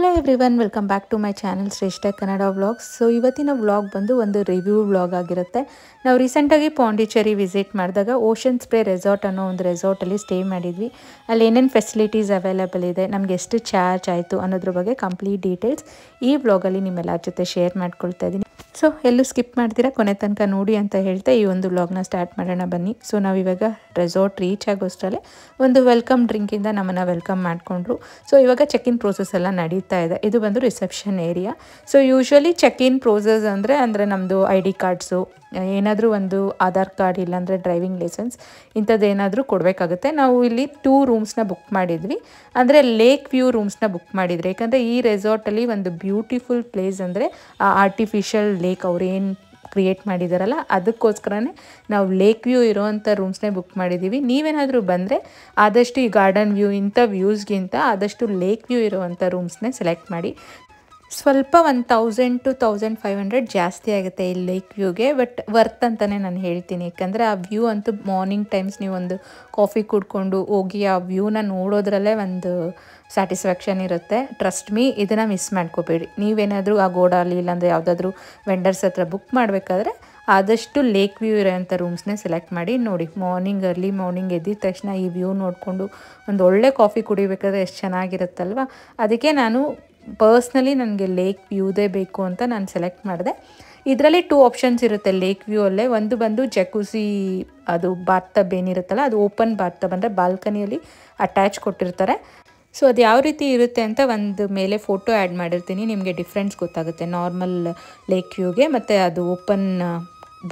Hello everyone, welcome back to my channel Shreshta Kannada vlogs. So ಇವತ್ತಿನ vlog ಬಂದು ಒಂದು review vlog ಆಗಿರುತ್ತೆ. ನಾವು ರೀಸೆಂಟಾಗಿ ಪಾಂಡಿಚೇರಿ ವಿಸಿಟ್ ಮಾಡಿದಾಗ ಓಷನ್ ಸ್ಪ್ರೇ ರೆಸಾರ್ಟ್ ಅನ್ನೋ ಒಂದು ರೆಸಾರ್ಟಲ್ಲಿ ಸ್ಟೇ ಮಾಡಿದ್ವಿ. ಅಲ್ಲಿ ಏನೇನು ಫೆಸಿಲಿಟೀಸ್ ಅವೈಲೇಬಲ್ ಇದೆ, ನಮಗೆ ಎಷ್ಟು ಚಾರ್ಜ್ ಆಯಿತು ಅನ್ನೋದ್ರ ಬಗ್ಗೆ ಕಂಪ್ಲೀಟ್ ಡೀಟೇಲ್ಸ್ ಈ ವ್ಲಾಗಲ್ಲಿ ನಿಮ್ಮೆಲ್ಲರ ಜೊತೆ ಶೇರ್ ಮಾಡ್ಕೊಳ್ತಾ ಇದ್ದೀನಿ. ಸೊ ಎಲ್ಲೂ ಸ್ಕಿಪ್ ಮಾಡ್ತೀರಾ, ಕೊನೆ ತನಕ ನೋಡಿ ಅಂತ ಹೇಳ್ತಾ ಈ ಒಂದು ವ್ಲಾಗ್ನ ಸ್ಟಾರ್ಟ್ ಮಾಡೋಣ ಬನ್ನಿ. ಸೊ ನಾವಿವಾಗ ರೆಸಾರ್ಟ್ ರೀಚ್ ಆಗೋಷ್ಟರಲ್ಲೇ ಒಂದು ವೆಲ್ಕಮ್ ಡ್ರಿಂಕಿಂದ ನಮ್ಮನ್ನು ವೆಲ್ಕಮ್ ಮಾಡಿಕೊಂಡ್ರು. ಸೊ ಇವಾಗ ಚೆಕ್ ಇನ್ ಪ್ರೋಸೆಸ್ ಎಲ್ಲ ನಡೀತಾ ಇದೆ. ಇದು ಬಂದು reception area. So usually check in process ಅಂದರೆ ನಮ್ಮದು ID ಕಾರ್ಡ್ಸು, ಏನಾದರೂ ಒಂದು ಆಧಾರ್ ಕಾರ್ಡ್ ಇಲ್ಲಾಂದರೆ ಡ್ರೈವಿಂಗ್ ಲೈಸೆನ್ಸ್ ಇಂಥದ್ದು ಏನಾದರೂ ಕೊಡಬೇಕಾಗುತ್ತೆ. ನಾವು ಇಲ್ಲಿ 2 ರೂಮ್ಸ್ನ ಬುಕ್ ಮಾಡಿದ್ವಿ, ಅಂದರೆ ಲೇಕ್ ವ್ಯೂ ರೂಮ್ಸ್ನ ಬುಕ್ ಮಾಡಿದ್ರಿ. ಯಾಕಂದರೆ ಈ ರೆಸಾರ್ಟಲ್ಲಿ ಒಂದು ಬ್ಯೂಟಿಫುಲ್ ಪ್ಲೇಸ್ ಅಂದರೆ ಆ ಆರ್ಟಿಫಿಷಿಯಲ್ ಲೇಕ್ ಅವ್ರೇನು ಕ್ರಿಯೇಟ್ ಮಾಡಿದಾರಲ್ಲ ಅದಕ್ಕೋಸ್ಕರನೇ ನಾವು ಲೇಕ್ ವ್ಯೂ ಇರೋವಂಥ ರೂಮ್ಸ್ನೇ ಬುಕ್ ಮಾಡಿದ್ದೀವಿ. ನೀವೇನಾದರೂ ಬಂದರೆ ಆದಷ್ಟು ಈ ಗಾರ್ಡನ್ ವ್ಯೂ ಇಂಥ ವ್ಯೂಸ್ಗಿಂತ ಆದಷ್ಟು ಲೇಕ್ ವ್ಯೂ ಇರೋವಂಥ ರೂಮ್ಸ್ನೇ ಸೆಲೆಕ್ಟ್ ಮಾಡಿ. ಸ್ವಲ್ಪ 1000 to 1500 ಜಾಸ್ತಿ ಆಗುತ್ತೆ ಈ ಲೇಕ್ ವ್ಯೂಗೆ, ಬಟ್ ವರ್ತ್ ಅಂತಲೇ ನಾನು ಹೇಳ್ತೀನಿ. ಯಾಕಂದರೆ ಆ ವ್ಯೂ ಅಂತೂ ಮಾರ್ನಿಂಗ್ ಟೈಮ್ಸ್ ನೀವು ಒಂದು ಕಾಫಿ ಕುಡ್ಕೊಂಡು ಹೋಗಿ ಆ ವ್ಯೂನ ನೋಡೋದ್ರಲ್ಲೇ ಒಂದು ಸ್ಯಾಟಿಸ್ಫ್ಯಾಕ್ಷನ್ ಇರುತ್ತೆ. ಟ್ರಸ್ಟ್ ಮೀ, ಇದನ್ನು ಮಿಸ್ ಮಾಡ್ಕೋಬೇಡಿ. ನೀವೇನಾದರೂ ಆ ಗೋಡಾಲಿ ಇಲ್ಲಾಂದರೆ ಯಾವುದಾದ್ರೂ ವೆಂಡರ್ಸ್ ಹತ್ರ ಬುಕ್ ಮಾಡಬೇಕಾದ್ರೆ ಆದಷ್ಟು ಲೇಕ್ ವ್ಯೂ ಇರೋಂಥ ರೂಮ್ಸ್ನೇ ಸೆಲೆಕ್ಟ್ ಮಾಡಿ. ನೋಡಿ, ಅರ್ಲಿ ಮಾರ್ನಿಂಗ್ ಎದ್ದಿದ ತಕ್ಷಣ ಈ ವ್ಯೂ ನೋಡಿಕೊಂಡು ಒಂದು ಒಳ್ಳೆ ಕಾಫಿ ಕುಡಿಬೇಕಾದ್ರೆ ಎಷ್ಟು ಚೆನ್ನಾಗಿರುತ್ತಲ್ವ. ಅದಕ್ಕೆ ನಾನು ಪರ್ಸ್ನಲಿ ನನಗೆ ಲೇಕ್ ವ್ಯೂದೇ ಬೇಕು ಅಂತ ನಾನು ಸೆಲೆಕ್ಟ್ ಮಾಡಿದೆ. ಇದರಲ್ಲಿ 2 ಆಪ್ಷನ್ಸ್ ಇರುತ್ತೆ ಲೇಕ್ ವ್ಯೂ ಅಲ್ಲೇ. ಒಂದು ಬಂದು ಜಕೂಸಿ, ಅದು ಬಾತ್ ಟಬ್ ಏನಿರುತ್ತಲ್ಲ ಅದು ಓಪನ್ ಬಾತ್ ಟಬ್, ಅಂದರೆ ಬಾಲ್ಕನಿಯಲ್ಲಿ ಅಟ್ಯಾಚ್ ಕೊಟ್ಟಿರ್ತಾರೆ. ಸೊ ಅದು ಯಾವ ರೀತಿ ಇರುತ್ತೆ ಅಂತ ಒಂದು ಮೇಲೆ ಫೋಟೋ ಆ್ಯಡ್ ಮಾಡಿರ್ತೀನಿ, ನಿಮಗೆ ಡಿಫ್ರೆನ್ಸ್ ಗೊತ್ತಾಗುತ್ತೆ ನಾರ್ಮಲ್ ಲೇಕ್ ವ್ಯೂಗೆ ಮತ್ತು ಅದು ಓಪನ್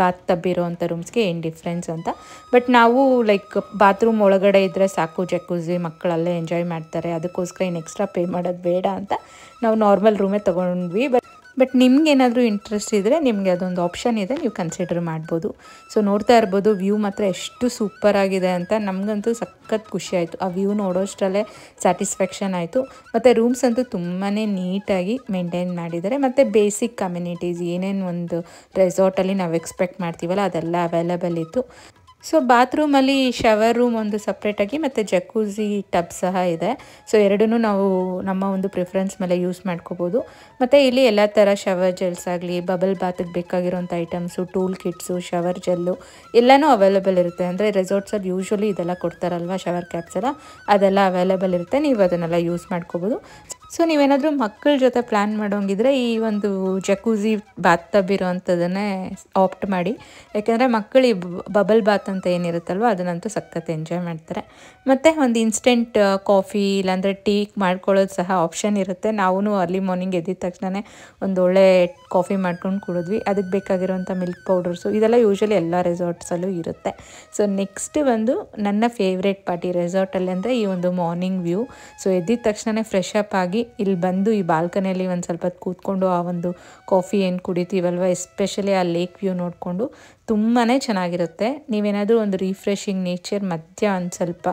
ಬಾತ್ ಟಬ್ ಇರೋವಂಥ ರೂಮ್ಸ್ಗೆ ಏನು ಡಿಫ್ರೆನ್ಸ್ ಅಂತ. ಬಟ್ ನಾವು ಲೈಕ್ ಬಾತ್ರೂಮ್ ಒಳಗಡೆ ಇದ್ದರೆ ಸಾಕು, ಜಕೂಸಿ ಮಕ್ಕಳಲ್ಲೇ ಎಂಜಾಯ್ ಮಾಡ್ತಾರೆ, ಅದಕ್ಕೋಸ್ಕರ ಏನು ಎಕ್ಸ್ಟ್ರಾ ಪೇ ಮಾಡೋದು ಬೇಡ ಅಂತ ನಾವು ನಾರ್ಮಲ್ ರೂಮೇ ತೊಗೊಂಡ್ವಿ. ಬಟ್ ನಿಮ್ಗೇನಾದರೂ ಇಂಟ್ರೆಸ್ಟ್ ಇದ್ದರೆ ನಿಮಗೆ ಅದೊಂದು ಆಪ್ಷನ್ ಇದೆ, ನೀವು ಕನ್ಸಿಡರ್ ಮಾಡ್ಬೋದು. ಸೊ ನೋಡ್ತಾ ಇರ್ಬೋದು ವ್ಯೂ ಮಾತ್ರ ಎಷ್ಟು ಸೂಪರ್ ಆಗಿದೆ ಅಂತ. ನಮಗಂತೂ ಸಖತ್ ಖುಷಿ ಆಯಿತು ಆ ವ್ಯೂ ನೋಡೋಷ್ಟರಲ್ಲೇ, ಸ್ಯಾಟಿಸ್ಫ್ಯಾಕ್ಷನ್ ಆಯಿತು. ಮತ್ತು ರೂಮ್ಸ್ ಅಂತೂ ತುಂಬಾ ನೀಟಾಗಿ ಮೇಂಟೈನ್ ಮಾಡಿದ್ದಾರೆ. ಮತ್ತು ಬೇಸಿಕ್ ಕಮ್ಯುನಿಟೀಸ್ ಏನೇನು ಒಂದು ರೆಸಾರ್ಟಲ್ಲಿ ನಾವು ಎಕ್ಸ್ಪೆಕ್ಟ್ ಮಾಡ್ತೀವಲ್ಲ ಅದೆಲ್ಲ ಅವೈಲೇಬಲ್ ಇತ್ತು. ಸೊ ಬಾತ್ರೂಮಲ್ಲಿ ಶವರ್ ರೂಮ್ ಒಂದು ಸಪ್ರೇಟಾಗಿ ಮತ್ತು ಜಕೂಸಿ ಟಬ್ ಸಹ ಇದೆ. ಸೊ ಎರಡನ್ನೂ ನಾವು ನಮ್ಮ ಒಂದು ಪ್ರಿಫರೆನ್ಸ್ ಮೇಲೆ ಯೂಸ್ ಮಾಡ್ಕೋಬೋದು. ಮತ್ತು ಇಲ್ಲಿ ಎಲ್ಲ ಥರ ಶವರ್ ಜೆಲ್ಸ್ ಆಗಲಿ, ಬಬಲ್ ಬಾತಿಗೆ ಬೇಕಾಗಿರೋಂಥ items, tool kits, shower gel ಎಲ್ಲನೂ ಅವೈಲೇಬಲ್ ಇರುತ್ತೆ. ಅಂದರೆ ರೆಸಾರ್ಟ್ಸಲ್ಲಿ ಯೂಶ್ವಲಿ ಇದೆಲ್ಲ ಕೊಡ್ತಾರಲ್ವ, ಶವರ್ ಕ್ಯಾಪ್ಸ್ ಎಲ್ಲ, ಅದೆಲ್ಲ ಅವೈಲೇಬಲ್ ಇರುತ್ತೆ. ನೀವು ಅದನ್ನೆಲ್ಲ ಯೂಸ್ ಮಾಡ್ಕೋಬೋದು. ಸೊ ನೀವೇನಾದರೂ ಮಕ್ಕಳ ಜೊತೆ ಪ್ಲ್ಯಾನ್ ಮಾಡೋಂಗಿದ್ರೆ ಈ ಒಂದು ಜಕೂಸಿ ಬಾತ್ ಟಬ್ ಇರೋವಂಥದ್ದನ್ನೇ ಆಪ್ಟ್ ಮಾಡಿ. ಯಾಕೆಂದರೆ ಮಕ್ಕಳು ಈ ಬಬಲ್ ಬಾತ್ ಅಂತ ಏನಿರುತ್ತಲ್ವ ಅದನ್ನಂತೂ ಸಖತ್ ಎಂಜಾಯ್ ಮಾಡ್ತಾರೆ. ಮತ್ತು ಒಂದು ಇನ್ಸ್ಟೆಂಟ್ ಕಾಫಿ ಇಲ್ಲಾಂದರೆ ಟೀ ಮಾಡ್ಕೊಳ್ಳೋದು ಸಹ ಆಪ್ಷನ್ ಇರುತ್ತೆ. ನಾವು ಅರ್ಲಿ ಮಾರ್ನಿಂಗ್ ಎದ್ದಿದ ತಕ್ಷಣ ಒಂದು ಒಳ್ಳೆ ಕಾಫಿ ಮಾಡ್ಕೊಂಡು ಕುಡಿದ್ವಿ. ಅದಕ್ಕೆ ಬೇಕಾಗಿರೋಂಥ ಮಿಲ್ಕ್ ಪೌಡರ್ಸು ಇದೆಲ್ಲ ಯೂಶ್ವಲಿ ಎಲ್ಲ ರೆಸಾರ್ಟ್ಸಲ್ಲೂ ಇರುತ್ತೆ. ಸೊ ನೆಕ್ಸ್ಟ್ ಬಂದು ನನ್ನ ಫೇವ್ರೇಟ್ ಪಾರ್ಟಿ ರೆಸಾರ್ಟಲ್ಲಿ ಅಂದರೆ ಈ ಒಂದು ಮಾರ್ನಿಂಗ್ ವ್ಯೂ. ಸೊ ಎದ್ದಿದ ತಕ್ಷಣ ಫ್ರೆಶ್ ಅಪ್ ಆಗಿ ಇಲ್ಲಿ ಬಂದು ಈ ಬಾಲ್ಕನಿಯಲ್ಲಿ ಒಂದು ಸ್ವಲ್ಪ ಕೂತ್ಕೊಂಡು ಆ ಒಂದು ಕಾಫಿ ಏನು ಕುಡಿತೀವಲ್ವ, ಎಸ್ಪೆಷಲಿ ಆ ಲೇಕ್ ವ್ಯೂ ನೋಡಿಕೊಂಡು ತುಂಬಾ ಚೆನ್ನಾಗಿರುತ್ತೆ. ನೀವೇನಾದರೂ ಒಂದು ರಿಫ್ರೆಶಿಂಗ್ ನೇಚರ್ ಮಧ್ಯ ಒಂದು ಸ್ವಲ್ಪ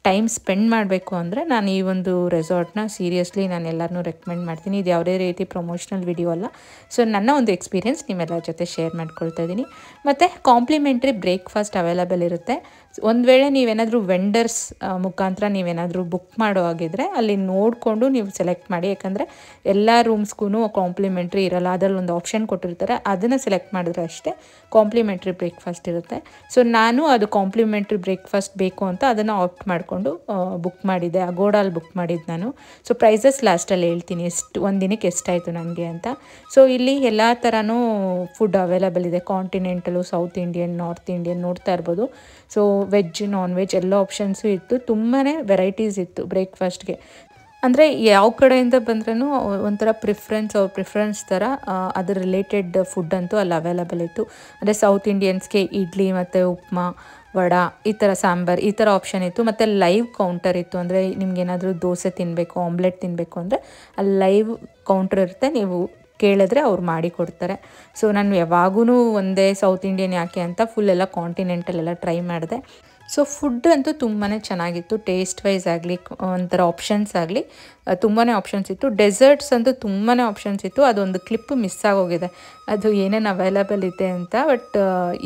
ಟೈಮ್ ಸ್ಪೆಂಡ್ ಮಾಡಬೇಕು ಅಂದರೆ ನಾನು ಈ ಒಂದು ರೆಸಾರ್ಟ್ನ ಸೀರಿಯಸ್ಲಿ ನಾನು ಎಲ್ಲರನ್ನೂ ರೆಕಮೆಂಡ್ ಮಾಡ್ತೀನಿ. ಇದು ಯಾವುದೇ ರೀತಿ ಪ್ರಮೋಷನಲ್ ವಿಡಿಯೋ ಅಲ್ಲ. ಸೊ ನನ್ನ ಒಂದು ಎಕ್ಸ್ಪೀರಿಯೆನ್ಸ್ ನಿಮ್ಮೆಲ್ಲರ ಜೊತೆ ಶೇರ್ ಮಾಡ್ಕೊಳ್ತಾ ಇದ್ದೀನಿ. ಮತ್ತು ಕಾಂಪ್ಲಿಮೆಂಟ್ರಿ ಬ್ರೇಕ್ಫಾಸ್ಟ್ ಅವೈಲೇಬಲ್ ಇರುತ್ತೆ. ಒಂದು ವೇಳೆ ನೀವೇನಾದರೂ ವೆಂಡರ್ಸ್ ಮುಖಾಂತರ ನೀವೇನಾದರೂ ಬುಕ್ ಮಾಡೋ ಆಗಿದ್ದರೆ ಅಲ್ಲಿ ನೋಡಿಕೊಂಡು ನೀವು ಸೆಲೆಕ್ಟ್ ಮಾಡಿ. ಯಾಕಂದರೆ ಎಲ್ಲ ರೂಮ್ಸ್ಗೂ ಕಾಂಪ್ಲಿಮೆಂಟ್ರಿ ಇರಲ್ಲ, ಅದರಲ್ಲಿ ಒಂದು ಆಪ್ಷನ್ ಕೊಟ್ಟಿರ್ತಾರೆ, ಅದನ್ನು ಸೆಲೆಕ್ಟ್ ಮಾಡಿದ್ರೆ ಅಷ್ಟೇ ಕಾಂಪ್ಲಿಮೆಂಟ್ರಿ ಬ್ರೇಕ್ಫಾಸ್ಟ್ ಇರುತ್ತೆ. ಸೊ ನಾನು ಅದು ಕಾಂಪ್ಲಿಮೆಂಟ್ರಿ ಬ್ರೇಕ್ಫಾಸ್ಟ್ ಬೇಕು ಅಂತ ಅದನ್ನು ಆಪ್ಟ್ ಮಾಡಿಕೊಂಡು ಬುಕ್ ಮಾಡಿದ್ದೆ. ಅಗೋಡಾಲ್ ಬುಕ್ ಮಾಡಿದ್ದು ನಾನು. ಸೊ ಪ್ರೈಸಸ್ ಲಾಸ್ಟಲ್ಲಿ ಹೇಳ್ತೀನಿ ಎಷ್ಟು ಒಂದು ದಿನಕ್ಕೆ ಎಷ್ಟಾಯಿತು ನನಗೆ ಅಂತ. ಸೊ ಇಲ್ಲಿ ಎಲ್ಲ ಥರನೂ ಫುಡ್ ಅವೈಲೇಬಲ್ ಇದೆ, ಕಾಂಟಿನೆಂಟಲು, ಸೌತ್ ಇಂಡಿಯನ್, ನಾರ್ತ್ ಇಂಡಿಯನ್ ನೋಡ್ತಾ ಇರ್ಬೋದು. ಸೊ ವೆಜ್, ನಾನ್ ವೆಜ್ ಎಲ್ಲ ಆಪ್ಷನ್ಸು ಇತ್ತು. ತುಂಬಾ ವೆರೈಟೀಸ್ ಇತ್ತು ಬ್ರೇಕ್ಫಾಸ್ಟ್ಗೆ. ಅಂದರೆ ಯಾವ ಕಡೆಯಿಂದ ಬಂದ್ರೂ ಒಂಥರ ಅವ್ರ ಪ್ರಿಫರೆನ್ಸ್ ಥರ ಅದ್ರ ರಿಲೇಟೆಡ್ ಫುಡ್ ಅಂತೂ ಅಲ್ಲಿ ಅವೈಲೇಬಲ್ ಇತ್ತು. ಅಂದರೆ ಸೌತ್ ಇಂಡಿಯನ್ಸ್ಗೆ ಇಡ್ಲಿ ಮತ್ತು ಉಪ್ಮಾ, ವಡಾ, ಈ ಥರ ಸಾಂಬಾರು, ಈ ಥರ ಆಪ್ಷನ್ ಇತ್ತು. ಮತ್ತು ಲೈವ್ ಕೌಂಟರ್ ಇತ್ತು. ಅಂದರೆ ನಿಮಗೇನಾದರೂ ದೋಸೆ ತಿನ್ನಬೇಕು, ಆಮ್ಲೆಟ್ ತಿನ್ನಬೇಕು ಅಂದರೆ ಅಲ್ಲಿ ಲೈವ್ ಕೌಂಟರ್ ಇರುತ್ತೆ, ನೀವು ಕೇಳಿದ್ರೆ ಅವ್ರು ಮಾಡಿ ಕೊಡ್ತಾರೆ. ಸೊ ನಾನು ಯಾವಾಗೂ ಒಂದೇ ಸೌತ್ ಇಂಡಿಯನ್ ಯಾಕೆ ಅಂತ ಫುಲ್ ಎಲ್ಲ ಕಾಂಟಿನೆಂಟಲ್ಲೆಲ್ಲ ಟ್ರೈ ಮಾಡಿದೆ. ಸೊ ಫುಡ್ ಅಂತೂ ತುಂಬಾ ಚೆನ್ನಾಗಿತ್ತು. ಟೇಸ್ಟ್ ವೈಸ್ ಆಗಲಿ, ಒಂಥರ ಆಪ್ಷನ್ಸ್ ಆಗಲಿ ತುಂಬಾ ಆಪ್ಷನ್ಸ್ ಇತ್ತು. ಡೆಸರ್ಟ್ಸ್ ಅಂತೂ ತುಂಬಾ ಆಪ್ಷನ್ಸ್ ಇತ್ತು. ಅದೊಂದು ಕ್ಲಿಪ್ ಮಿಸ್ ಆಗೋಗಿದೆ, ಅದು ಏನೇನು ಅವೈಲೇಬಲ್ ಇದೆ ಅಂತ. ಬಟ್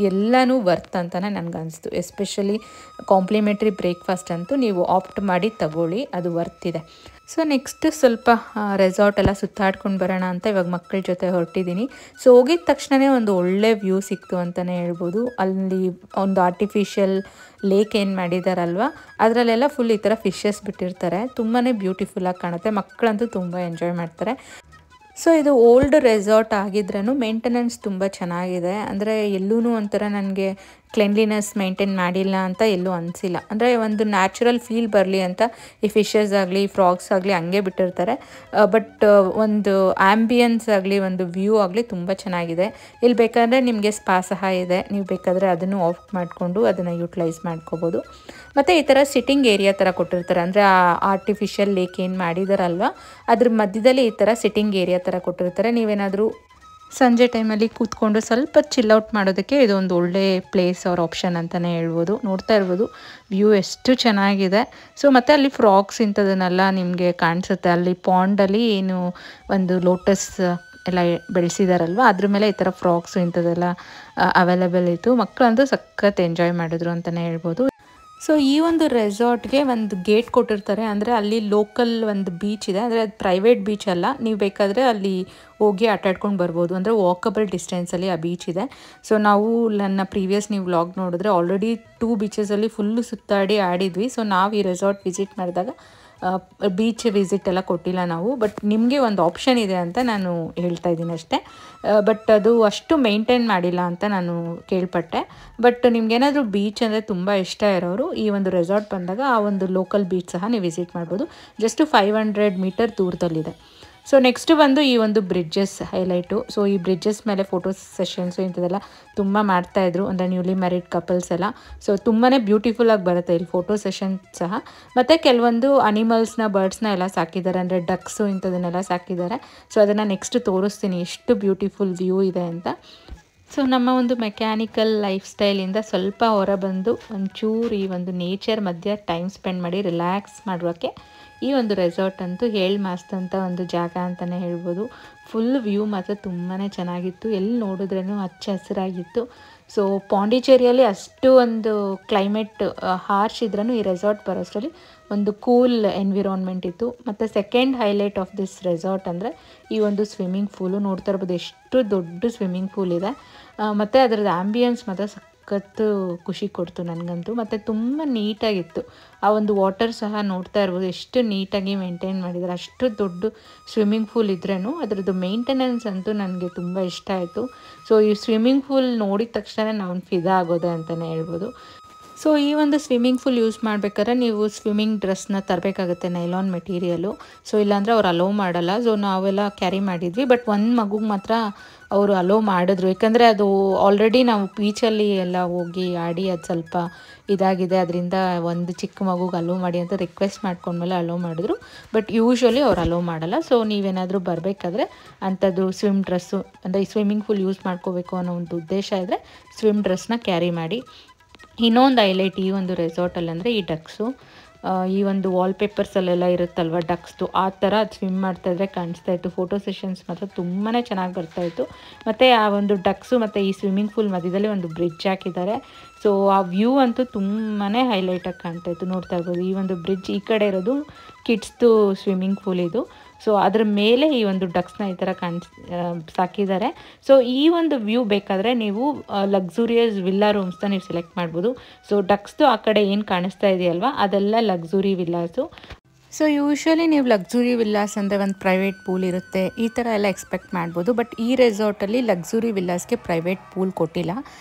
ಎಲ್ಲನೂ ವರ್ತ್ ಅಂತಲೇ ನನಗನ್ನಿಸ್ತು. ಎಸ್ಪೆಷಲಿ ಕಾಂಪ್ಲಿಮೆಂಟ್ರಿ ಬ್ರೇಕ್ಫಾಸ್ಟ್ ಅಂತೂ ನೀವು ಆಪ್ಟ್ ಮಾಡಿ ತಗೊಳ್ಳಿ, ಅದು ವರ್ತ್ ಇದೆ. ಸೊ ನೆಕ್ಸ್ಟ್ ಸ್ವಲ್ಪ ರೆಸಾರ್ಟ್ ಎಲ್ಲ ಸುತ್ತಾಡ್ಕೊಂಡು ಬರೋಣ ಅಂತ ಇವಾಗ ಮಕ್ಕಳ ಜೊತೆ ಹೊರಟಿದ್ದೀನಿ. ಸೊ ಹೋಗಿದ ತಕ್ಷಣವೇ ಒಂದು ಒಳ್ಳೆ ವ್ಯೂ ಸಿಕ್ತು ಅಂತಲೇ ಹೇಳ್ಬೋದು. ಅಲ್ಲಿ ಒಂದು ಆರ್ಟಿಫಿಷಿಯಲ್ ಲೇಕ್ ಏನು ಮಾಡಿದಾರಲ್ವ, ಅದರಲ್ಲೆಲ್ಲ ಫುಲ್ ಈ ಥರ ಫಿಶಸ್ ಬಿಟ್ಟಿರ್ತಾರೆ. ತುಂಬಾ ಬ್ಯೂಟಿಫುಲ್ಲಾಗಿ ಕಾಣುತ್ತೆ. ಮಕ್ಕಳಂತೂ ತುಂಬ ಎಂಜಾಯ್ ಮಾಡ್ತಾರೆ. ಸೊ ಇದು ಓಲ್ಡ್ ರೆಸಾರ್ಟ್ ಆಗಿದ್ರೂ ಮೇಂಟೆನೆನ್ಸ್ ತುಂಬ ಚೆನ್ನಾಗಿದೆ. ಅಂದರೆ ಎಲ್ಲೂ ಒಂಥರ ನನಗೆ ಕ್ಲೆನ್ಲಿನೆಸ್ ಮೇಂಟೈನ್ ಮಾಡಿಲ್ಲ ಅಂತ ಎಲ್ಲೂ ಅನಿಸಿಲ್ಲ. ಅಂದರೆ ಒಂದು ನ್ಯಾಚುರಲ್ ಫೀಲ್ ಬರಲಿ ಅಂತ ಈ ಫಿಶಸ್ ಆಗಲಿ ಫ್ರಾಗ್ಸ್ ಆಗಲಿ ಹಂಗೆ ಬಿಟ್ಟಿರ್ತಾರೆ. ಬಟ್ ಒಂದು ಆ್ಯಂಬಿಯನ್ಸ್ ಆಗಲಿ ಒಂದು ವ್ಯೂ ಆಗಲಿ ತುಂಬ ಚೆನ್ನಾಗಿದೆ. ಇಲ್ಲಿ ಬೇಕಾದರೆ ನಿಮಗೆ ಸ್ಪಾ ಸಹ ಇದೆ. ನೀವು ಬೇಕಾದರೆ ಅದನ್ನು ಆಫ್ ಮಾಡಿಕೊಂಡು ಅದನ್ನು ಯೂಟಿಲೈಸ್ ಮಾಡ್ಕೋಬೋದು. ಮತ್ತು ಈ ಥರ ಸಿಟ್ಟಿಂಗ್ ಏರಿಯಾ ಥರ ಕೊಟ್ಟಿರ್ತಾರೆ. ಅಂದರೆ ಆ ಆರ್ಟಿಫಿಷಿಯಲ್ ಲೇಕ್ ಏನು ಮಾಡಿದಾರಲ್ವ ಅದ್ರ ಮಧ್ಯದಲ್ಲಿ ಈ ಥರ ಸಿಟ್ಟಿಂಗ್ ಏರಿಯಾ ಥರ ಕೊಟ್ಟಿರ್ತಾರೆ. ನೀವೇನಾದರೂ ಸಂಜೆ ಟೈಮಲ್ಲಿ ಕೂತ್ಕೊಂಡು ಸ್ವಲ್ಪ ಚಿಲ್ಔಟ್ ಮಾಡೋದಕ್ಕೆ ಇದೊಂದು ಒಳ್ಳೆ ಪ್ಲೇಸ್ ಆರ್ ಆಪ್ಷನ್ ಅಂತಲೇ ಹೇಳ್ಬೋದು. ನೋಡ್ತಾ ಇರ್ಬೋದು ವ್ಯೂ ಎಷ್ಟು ಚೆನ್ನಾಗಿದೆ. ಸೊ ಮತ್ತು ಅಲ್ಲಿ ಫ್ರಾಕ್ಸ್ ಇಂಥದನ್ನೆಲ್ಲ ನಿಮಗೆ ಕಾಣಿಸುತ್ತೆ. ಅಲ್ಲಿ ಪಾಂಡಲ್ಲಿ ಏನು ಒಂದು ಲೋಟಸ್ ಎಲ್ಲ ಬೆಳೆಸಿದಾರಲ್ವ ಅದ್ರ ಮೇಲೆ ಈ ಥರ ಫ್ರಾಕ್ಸು ಇಂಥದ್ದೆಲ್ಲ ಅವೈಲೇಬಲ್ ಇತ್ತು. ಮಕ್ಕಳಂತೂ ಸಖತ್ ಎಂಜಾಯ್ ಮಾಡಿದ್ರು ಅಂತಲೇ ಹೇಳ್ಬೋದು. ಸೊ ಈ ಒಂದು ರೆಸಾರ್ಟ್ಗೆ ಒಂದು ಗೇಟ್ ಕೊಟ್ಟಿರ್ತಾರೆ. ಅಂದರೆ ಅಲ್ಲಿ ಲೋಕಲ್ ಒಂದು ಬೀಚ್ ಇದೆ. ಅಂದರೆ ಅದು ಪ್ರೈವೇಟ್ ಬೀಚ್ ಅಲ್ಲ. ನೀವು ಬೇಕಾದರೆ ಅಲ್ಲಿ ಹೋಗಿ ಆಟಾಡ್ಕೊಂಡು ಬರ್ಬೋದು. ಅಂದರೆ ವಾಕಬಲ್ ಡಿಸ್ಟೆನ್ಸಲ್ಲಿ ಆ ಬೀಚ್ ಇದೆ. ಸೊ ನಾವು ನನ್ನ ಪ್ರೀವಿಯಸ್ ನೀವು ವ್ಲಾಗ್ ನೋಡಿದ್ರೆ ಆಲ್ರೆಡಿ 2 ಬೀಚಸಲ್ಲಿ ಫುಲ್ಲು ಸುತ್ತಾಡಿ ಆಡಿದ್ವಿ. ಸೊ ನಾವು ಈ ರೆಸಾರ್ಟ್ ವಿಸಿಟ್ ಮಾಡಿದಾಗ ಬೀಚ್ ವಿಸಿಟ್ ಎಲ್ಲ ಕೊಟ್ಟಿಲ್ಲ ನಾವು. ಬಟ್ ನಿಮಗೆ ಒಂದು ಆಪ್ಷನ್ ಇದೆ ಅಂತ ನಾನು ಹೇಳ್ತಾ ಇದ್ದೀನಿ ಅಷ್ಟೇ. ಬಟ್ ಅದು ಅಷ್ಟು ಮೇಂಟೈನ್ ಮಾಡಿಲ್ಲ ಅಂತ ನಾನು ಕೇಳ್ಪಟ್ಟೆ. ಬಟ್ ನಿಮ್ಗೇನಾದರೂ ಬೀಚ್ ಅಂದರೆ ತುಂಬ ಇಷ್ಟ ಇರೋರು ಈ ಒಂದು ರೆಸಾರ್ಟ್ ಬಂದಾಗ ಆ ಒಂದು ಲೋಕಲ್ ಬೀಚ್ ಸಹ ನೀವು ವಿಸಿಟ್ ಮಾಡ್ಬೋದು. ಜಸ್ಟ್ 500 ಮೀಟರ್ ದೂರದಲ್ಲಿದೆ. ಸೊ ನೆಕ್ಸ್ಟ್ ಬಂದು ಈ ಒಂದು ಬ್ರಿಡ್ಜಸ್ ಹೈಲೈಟು. ಸೊ ಈ ಬ್ರಿಡ್ಜಸ್ ಮೇಲೆ ಫೋಟೋ ಸೆಷನ್ಸು ಇಂಥದ್ದೆಲ್ಲ ತುಂಬ ಮಾಡ್ತಾಯಿದ್ರು. ಅಂದರೆ ನ್ಯೂಲಿ ಮ್ಯಾರಿಡ್ ಕಪಲ್ಸ್ ಎಲ್ಲ. ಸೊ ತುಂಬಾ ಬ್ಯೂಟಿಫುಲ್ಲಾಗಿ ಬರುತ್ತೆ ಇಲ್ಲಿ ಫೋಟೋ ಸೆಷನ್ ಸಹ. ಮತ್ತು ಕೆಲವೊಂದು ಅನಿಮಲ್ಸ್ನ ಬರ್ಡ್ಸ್ನ ಎಲ್ಲ ಸಾಕಿದ್ದಾರೆ. ಅಂದರೆ ಡಕ್ಸು ಇಂಥದನ್ನೆಲ್ಲ ಸಾಕಿದ್ದಾರೆ. ಸೊ ಅದನ್ನು ನೆಕ್ಸ್ಟ್ ತೋರಿಸ್ತೀನಿ ಎಷ್ಟು ಬ್ಯೂಟಿಫುಲ್ ವ್ಯೂ ಇದೆ ಅಂತ. ಸೊ ನಮ್ಮ ಒಂದು ಮೆಕ್ಯಾನಿಕಲ್ ಲೈಫ್ ಸ್ಟೈಲಿಂದ ಸ್ವಲ್ಪ ಹೊರಬಂದು ಒಂಚೂರು ಈ ಒಂದು ನೇಚರ್ ಮಧ್ಯೆ ಟೈಮ್ ಸ್ಪೆಂಡ್ ಮಾಡಿ ರಿಲ್ಯಾಕ್ಸ್ ಮಾಡೋಕ್ಕೆ ಈ ಒಂದು ರೆಸಾರ್ಟ್ ಅಂತೂ ಮಸ್ತ್ ಒಂದು ಜಾಗ ಅಂತಲೇ ಹೇಳ್ಬೋದು. ಫುಲ್ ವ್ಯೂ ಮಾತ್ರ ತುಂಬಾ ಚೆನ್ನಾಗಿತ್ತು. ಎಲ್ಲಿ ನೋಡಿದ್ರೂ ಹಚ್ಚ ಹಸಿರಾಗಿತ್ತು. ಸೊ ಪಾಂಡಿಚೇರಿಯಲ್ಲಿ ಅಷ್ಟು ಒಂದು ಕ್ಲೈಮೇಟ್ ಹಾರ್ಶ್ ಇದ್ರೂ ಈ ರೆಸಾರ್ಟ್ ಬರೋಷ್ಟರಲ್ಲಿ ಒಂದು ಕೂಲ್ ಎನ್ವಿರಾನ್ಮೆಂಟ್ ಇತ್ತು. ಮತ್ತು second highlight of this resort ಅಂದರೆ ಈ ಒಂದು ಸ್ವಿಮ್ಮಿಂಗ್ ಪೂಲು. ನೋಡ್ತಾ ಇರ್ಬೋದು ಎಷ್ಟು ದೊಡ್ಡ ಸ್ವಿಮ್ಮಿಂಗ್ ಪೂಲ್ ಇದೆ. ಮತ್ತು ಅದರದ್ದು ಆ್ಯಂಬಿಯನ್ಸ್ ಮಾತ್ರ ಸಖತ್ತು ಖುಷಿ ಕೊಡ್ತು ನನಗಂತೂ. ಮತ್ತು ತುಂಬ ನೀಟಾಗಿತ್ತು. ಆ ಒಂದು ವಾಟರ್ ಸಹ ನೋಡ್ತಾ ಇರ್ಬೋದು ಎಷ್ಟು ನೀಟಾಗಿ ಮೇಂಟೈನ್ ಮಾಡಿದ್ದಾರೆ. ಅಷ್ಟು ದೊಡ್ಡ ಸ್ವಿಮ್ಮಿಂಗ್ ಪೂಲ್ ಇದ್ರೂ ಅದರದ್ದು ಮೇಂಟೆನೆನ್ಸ್ ಅಂತೂ ನನಗೆ ತುಂಬ ಇಷ್ಟ ಆಯಿತು. ಸೊ ಈ ಸ್ವಿಮ್ಮಿಂಗ್ ಪೂಲ್ ನೋಡಿದ ತಕ್ಷಣ ನಾವು ಫಿದಾ ಆಗೋದೆ ಅಂತಲೇ ಹೇಳ್ಬೋದು. ಸೊ ಈ ಒಂದು ಸ್ವಿಮ್ಮಿಂಗ್ ಪೂಲ್ ಯೂಸ್ ಮಾಡಬೇಕಾದ್ರೆ ನೀವು ಸ್ವಿಮ್ಮಿಂಗ್ ಡ್ರೆಸ್ನ ತರಬೇಕಾಗುತ್ತೆ, ನೈಲಾನ್ ಮೆಟೀರಿಯಲು. ಸೊ ಇಲ್ಲಾಂದರೆ ಅವ್ರು ಅಲೋ ಮಾಡಲ್ಲ. ಸೊ ನಾವೆಲ್ಲ ಕ್ಯಾರಿ ಮಾಡಿದ್ವಿ. ಬಟ್ ಒಂದು ಮಗುಗೆ ಮಾತ್ರ ಅವರು ಅಲೋ ಮಾಡಿದ್ರು. ಯಾಕಂದರೆ ಅದು ಆಲ್ರೆಡಿ ನಾವು ಬೀಚಲ್ಲಿ ಎಲ್ಲ ಹೋಗಿ ಆಡಿ ಅದು ಸ್ವಲ್ಪ ಇದಾಗಿದೆ, ಅದರಿಂದ ಒಂದು ಚಿಕ್ಕ ಮಗುಗೆ ಅಲೋ ಮಾಡಿ ಅಂತ ರಿಕ್ವೆಸ್ಟ್ ಮಾಡ್ಕೊಂಡ್ಮೇಲೆ ಅಲೋ ಮಾಡಿದ್ರು. ಬಟ್ ಯೂಶ್ವಲಿ ಅವ್ರು ಅಲೋ ಮಾಡಲ್ಲ. ಸೊ ನೀವೇನಾದರೂ ಬರಬೇಕಾದ್ರೆ ಅಂಥದ್ದು ಸ್ವಿಮ್ ಡ್ರೆಸ್ಸು ಅಂದರೆ ಸ್ವಿಮ್ಮಿಂಗ್ ಪೂಲ್ ಯೂಸ್ ಮಾಡ್ಕೋಬೇಕು ಅನ್ನೋ ಒಂದು ಉದ್ದೇಶ ಇದ್ದರೆ ಸ್ವಿಮ್ ಡ್ರೆಸ್ನ ಕ್ಯಾರಿ ಮಾಡಿ. ಇನ್ನೊಂದು ಹೈಲೈಟ್ ಈ ಒಂದು ರೆಸಾರ್ಟಲ್ಲಿ ಅಂದರೆ ಈ ಡಕ್ಸು. ಈ ಒಂದು ವಾಲ್ಪೇಪರ್ಸಲ್ಲೆಲ್ಲ ಇರುತ್ತಲ್ವ ಡಕ್ಸ್ದು, ಆ ಥರ ಅದು ಸ್ವಿಮ್ ಮಾಡ್ತಾಯಿದ್ರೆ ಕಾಣಿಸ್ತಾಯಿತ್ತು. ಫೋಟೋ ಸೆಷನ್ಸ್ ಮಾತ್ರ ತುಂಬಾ ಚೆನ್ನಾಗಿ ಬರ್ತಾಯಿತ್ತು. ಮತ್ತು ಆ ಒಂದು ಡಕ್ಸು ಮತ್ತು ಈ ಸ್ವಿಮ್ಮಿಂಗ್ ಪೂಲ್ ಮಧ್ಯದಲ್ಲಿ ಒಂದು ಬ್ರಿಡ್ಜ್ ಹಾಕಿದ್ದಾರೆ. ಸೊ ಆ ವ್ಯೂ ಅಂತೂ ತುಂಬಾ ಹೈಲೈಟಾಗಿ ಕಾಣ್ತಾಯಿತ್ತು. ನೋಡ್ತಾ ಇರ್ಬೋದು ಈ ಒಂದು ಬ್ರಿಡ್ಜ್ ಈ ಕಡೆ ಇರೋದು ಕಿಡ್ಸ್ದು ಸ್ವಿಮ್ಮಿಂಗ್ ಪೂಲ್ ಇದು. ಸೊ ಅದರ ಮೇಲೆ ಈ ಒಂದು ಡಕ್ಸ್ನ ಈ ಥರ ಸಾಕಿದ್ದಾರೆ. ಸೊ ಈ ಒಂದು ವ್ಯೂ ಬೇಕಾದರೆ ನೀವು ಲಕ್ಸುರಿಯಸ್ ವಿಲ್ಲಾ ರೂಮ್ಸ್ನ ನೀವು ಸೆಲೆಕ್ಟ್ ಮಾಡ್ಬೋದು. ಸೊ ಡಕ್ಸ್ದು ಆ ಕಡೆ ಏನು ಕಾಣಿಸ್ತಾ ಇದೆಯಲ್ವ ಅದೆಲ್ಲ ಲಕ್ಸುರಿ ವಿಲ್ಲಾಸು. ಸೊ ಯೂಶ್ವಲಿ ನೀವು ಲಕ್ಸುರಿ ವಿಲ್ಲಾಸ್ ಅಂದರೆ ಒಂದು ಪ್ರೈವೇಟ್ ಪೂಲ್ ಇರುತ್ತೆ, ಈ ಥರ ಎಲ್ಲ ಎಕ್ಸ್ಪೆಕ್ಟ್ ಮಾಡ್ಬೋದು. ಬಟ್ ಈ ರೆಸಾರ್ಟಲ್ಲಿ ಲಕ್ಸುರಿ ವಿಲ್ಲಾಸ್ಗೆ ಪ್ರೈವೇಟ್ ಪೂಲ್ ಕೊಟ್ಟಿಲ್ಲ.